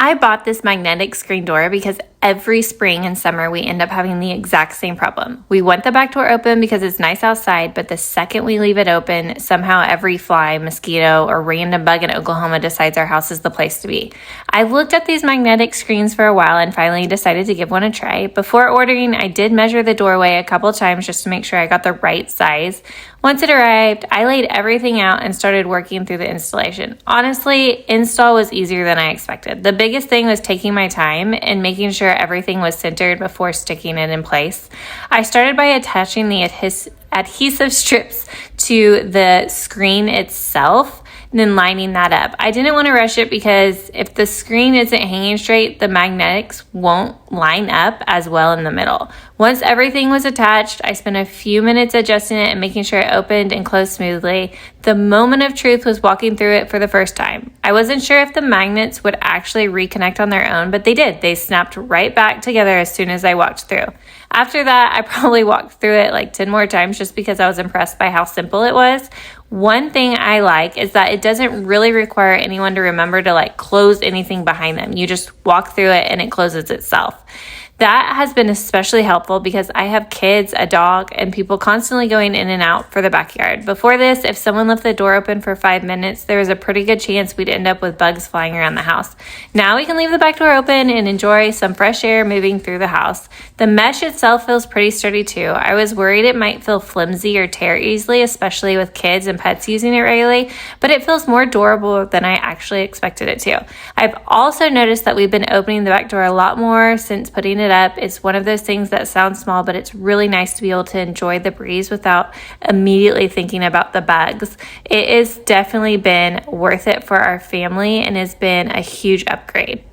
I bought this magnetic screen door because every spring and summer we end up having the exact same problem. We want the back door open because it's nice outside, but the second we leave it open, somehow every fly, mosquito, or random bug in Oklahoma decides our house is the place to be. I've looked at these magnetic screens for a while and finally decided to give one a try. Before ordering, I did measure the doorway a couple times just to make sure I got the right size. Once it arrived, I laid everything out and started working through the installation. Honestly, install was easier than I expected. The biggest thing was taking my time and making sure everything was centered before sticking it in place. I started by attaching the adhesive strips to the screen itself and then lining that up. I didn't want to rush it because if the screen isn't hanging straight, the magnetics won't line up as well in the middle. Once everything was attached, I spent a few minutes adjusting it and making sure it opened and closed smoothly. The moment of truth was walking through it for the first time. I wasn't sure if the magnets would actually reconnect on their own, but they did. They snapped right back together as soon as I walked through. After that, I probably walked through it like 10 more times just because I was impressed by how simple it was. One thing I like is that it doesn't really require anyone to remember to close anything behind them. You just walk through it and it closes itself. That has been especially helpful because I have kids, a dog, and people constantly going in and out for the backyard. Before this, if someone left the door open for 5 minutes, there was a pretty good chance we'd end up with bugs flying around the house. Now we can leave the back door open and enjoy some fresh air moving through the house. The mesh itself feels pretty sturdy too. I was worried it might feel flimsy or tear easily, especially with kids and pets using it regularly, but it feels more durable than I actually expected it to. I've also noticed that we've been opening the back door a lot more since putting it up. It's one of those things that sounds small, but it's really nice to be able to enjoy the breeze without immediately thinking about the bugs. It has definitely been worth it for our family and has been a huge upgrade.